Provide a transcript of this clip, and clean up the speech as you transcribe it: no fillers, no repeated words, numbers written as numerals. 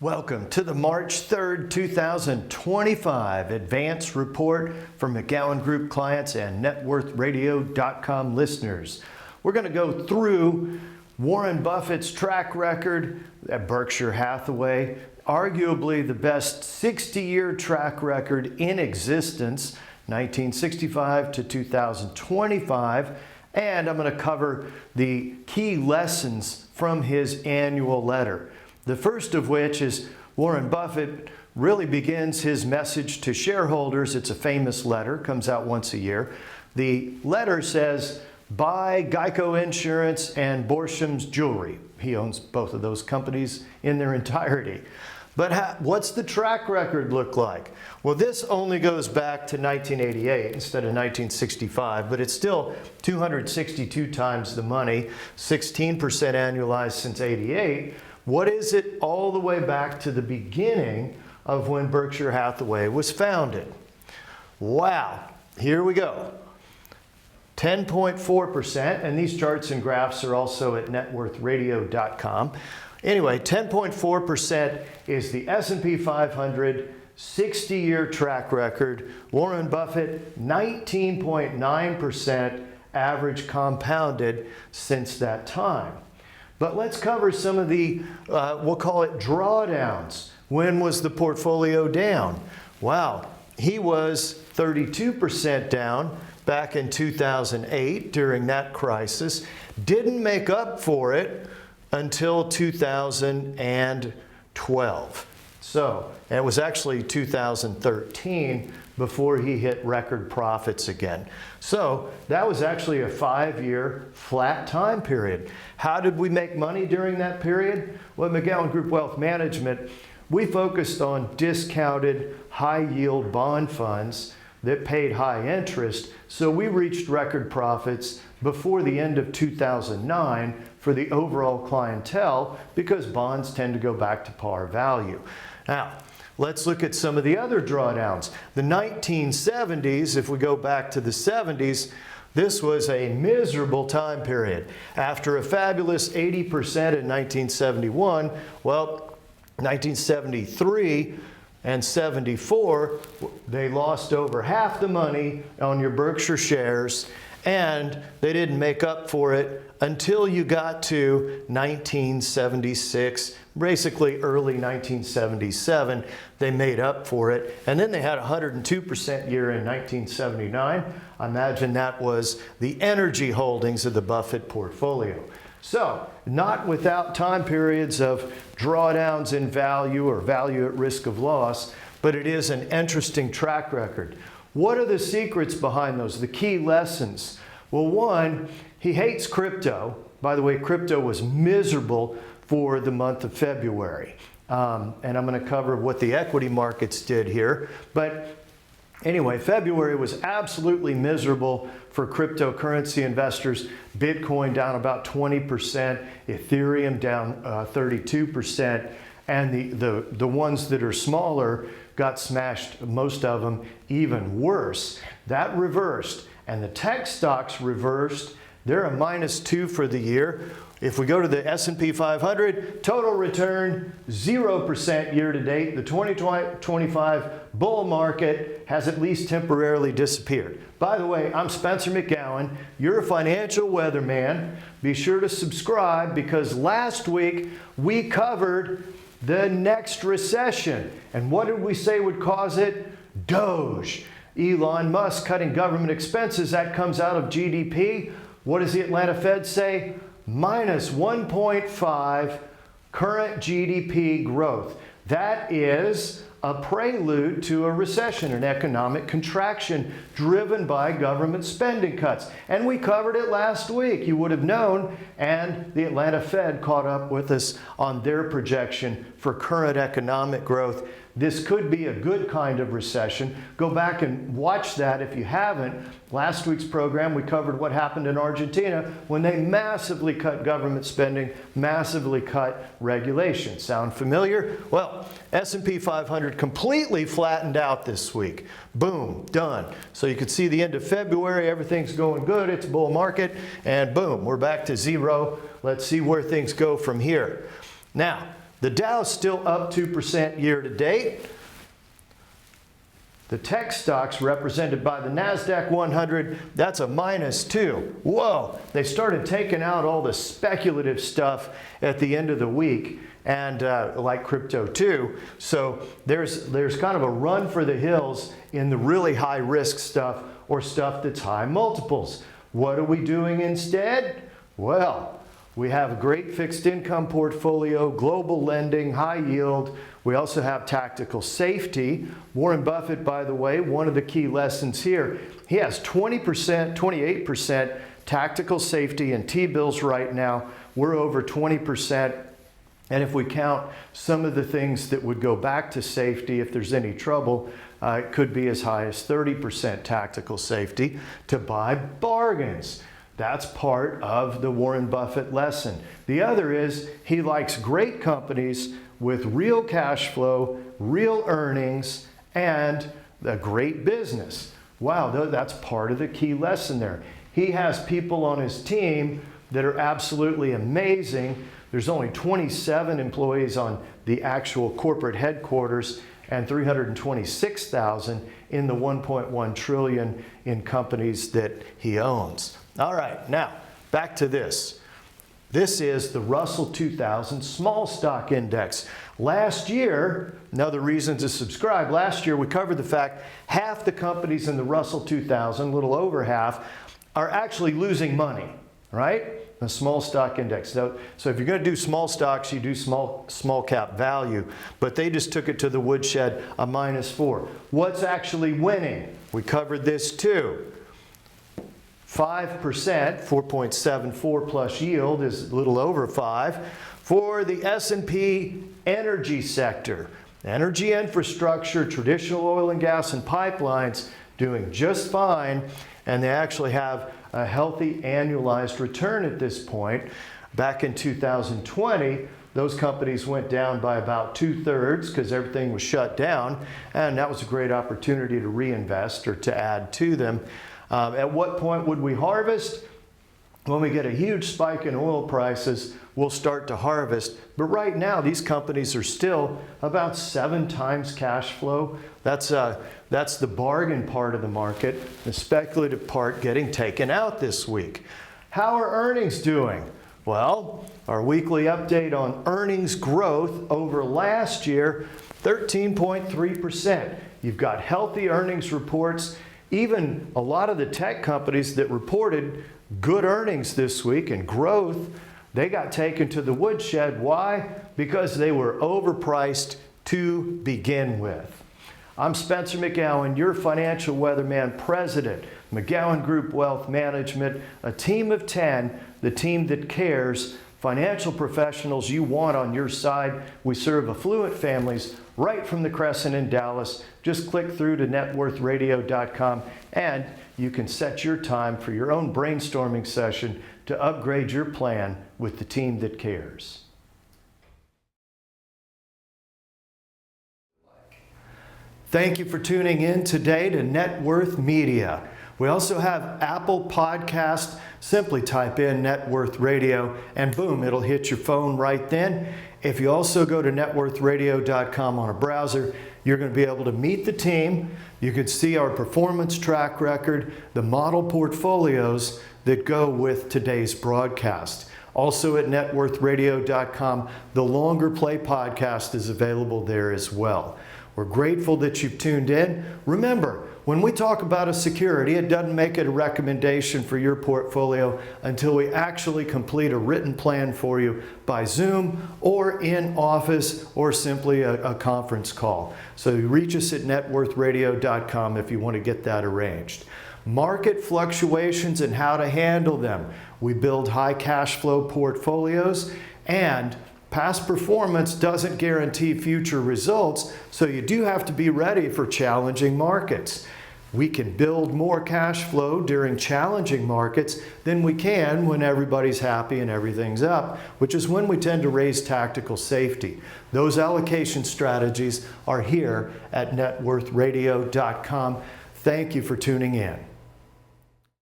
Welcome to the March 3rd, 2025 Advance Report for McGowanGroup clients and NetWorthRadio.com listeners. We're going to go through Warren Buffett's track record at Berkshire Hathaway, arguably the best 60-year track record in existence, 1965 to 2025, and I'm going to cover the key lessons from his annual letter. The first of which is Warren Buffett really begins his message to shareholders. It's a famous letter, comes out once a year. The letter says, buy Geico Insurance and Borsheim's Jewelry. He owns both of those companies in their entirety. But what's the track record look like? Well, this only goes back to 1988 instead of 1965, but it's still 262 times the money, 16% annualized since 88. What is it all the way back to the beginning of when Berkshire Hathaway was founded? Wow, here we go. 10.4%, and these charts and graphs are also at networthradio.com. Anyway, 10.4% is the S&P 500 60-year track record. Warren Buffett, 19.9% average compounded since that time. But let's cover some of the, we'll call it drawdowns. When was the portfolio down? Wow, he was 32% down back in 2008 during that crisis. Didn't make up for it until 2012. So it was actually 2013 before he hit record profits again. So that was actually a 5-year flat time period. How did we make money during that period? Well, McGowanGroup Wealth Management, we focused on discounted high-yield bond funds that paid high interest. So we reached record profits before the end of 2009 for the overall clientele because bonds tend to go back to par value. Now, let's look at some of the other drawdowns. The 1970s, if we go back to the 70s, this was a miserable time period. After a fabulous 80% in 1971, well, 1973 and 74, they lost over half the money on your Berkshire shares, and they didn't make up for it until you got to 1976, basically early 1977. They made up for it, and then they had a 102% year in 1979. I imagine that was the energy holdings of the Buffett portfolio. So, not without time periods of drawdowns in value or value at risk of loss, but it is an interesting track record. What are the secrets behind those, the key lessons? Well, one, he hates crypto. By the way, crypto was miserable for the month of February. And I'm going to cover what the equity markets did here. But anyway, February was absolutely miserable for cryptocurrency investors. Bitcoin down about 20%, Ethereum down 32%, and the ones that are smaller got smashed, most of them even worse. That reversed, and the tech stocks reversed. They're a -2 for the year. If we go to the S&P 500, total return 0% year to date. The 2025 bull market has at least temporarily disappeared. By the way, I'm Spencer McGowan. You're a financial weatherman. Be sure to subscribe because last week we covered the next recession. And what did we say would cause it? Doge. Elon Musk cutting government expenses. That comes out of GDP. What does the Atlanta Fed say? -1.5 current GDP growth. That is a prelude to a recession, an economic contraction driven by government spending cuts. And we covered it last week. You would have known, and the Atlanta Fed caught up with us on their projection for current economic growth. This could be a good kind of recession. Go back and watch that if you haven't. Last week's program, we covered what happened in Argentina when they massively cut government spending, massively cut regulation. Sound familiar? Well, S&P 500 completely flattened out this week. Boom, done. So you could see the end of February, everything's going good, it's a bull market, and boom, we're back to zero. Let's see where things go from here. Now, The Dow's still up 2% year to date. The tech stocks represented by the NASDAQ 100, that's a -2. Whoa, they started taking out all the speculative stuff at the end of the week, and like crypto too. So there's kind of a run for the hills in the really high risk stuff or stuff that's high multiples. What are we doing instead? Well, we have a great fixed income portfolio, global lending, high yield. We also have tactical safety. Warren Buffett, by the way, one of the key lessons here, he has 20%, 28% tactical safety in T-bills right now. We're over 20%. And if we count some of the things that would go back to safety if there's any trouble, it could be as high as 30% tactical safety to buy bargains. That's part of the Warren Buffett lesson. The other is he likes great companies with real cash flow, real earnings, and a great business. Wow, that's part of the key lesson there. He has people on his team that are absolutely amazing. There's only 27 employees on the actual corporate headquarters and 326,000 in the 1.1 trillion in companies that he owns. All right, now back to this. This is the Russell 2000 Small Stock Index. Last year, another reason to subscribe, last year we covered the fact half the companies in the Russell 2000, a little over half, are actually losing money, right? The small stock index. So if you're going to do small stocks, you do small cap value, but they just took it to the woodshed, a -4. What's actually winning? We covered this too. 5%, 4.74 plus yield is a little over 5 for the S&P energy sector. Energy infrastructure, traditional oil and gas and pipelines doing just fine, and they actually have a healthy annualized return at this point. Back in 2020, those companies went down by about 2/3 because everything was shut down, and that was a great opportunity to reinvest or to add to them. At what point would we harvest? When we get a huge spike in oil prices, we'll start to harvest. But right now, these companies are still about 7 times cash flow. That's the bargain part of the market, the speculative part getting taken out this week. How are earnings doing? Well, our weekly update on earnings growth over last year, 13.3%. You've got healthy earnings reports. Even a lot of the tech companies that reported good earnings this week and growth, they got taken to the woodshed. Why? Because they were overpriced to begin with. I'm Spencer McGowan, your financial weatherman president, McGowanGroup Wealth Management, a team of 10, the team that cares, financial professionals you want on your side. We serve affluent families right from the Crescent in Dallas. Just click through to networthradio.com and you can set your time for your own brainstorming session to upgrade your plan with the team that cares. Thank you for tuning in today to Net Worth Media. We also have Apple Podcast. Simply type in Net Worth Radio and boom, it'll hit your phone right then. If you also go to networthradio.com on a browser, you're going to be able to meet the team. You can see our performance track record, the model portfolios that go with today's broadcast. Also at networthradio.com, the longer play podcast is available there as well. We're grateful that you've tuned in. Remember, when we talk about a security, it doesn't make it a recommendation for your portfolio until we actually complete a written plan for you by Zoom or in office or simply a conference call. So you reach us at networthradio.com if you want to get that arranged. Market fluctuations and how to handle them. We build high cash flow portfolios, and past performance doesn't guarantee future results, so you do have to be ready for challenging markets. We can build more cash flow during challenging markets than we can when everybody's happy and everything's up, which is when we tend to raise tactical safety. Those allocation strategies are here at networthradio.com. Thank you for tuning in.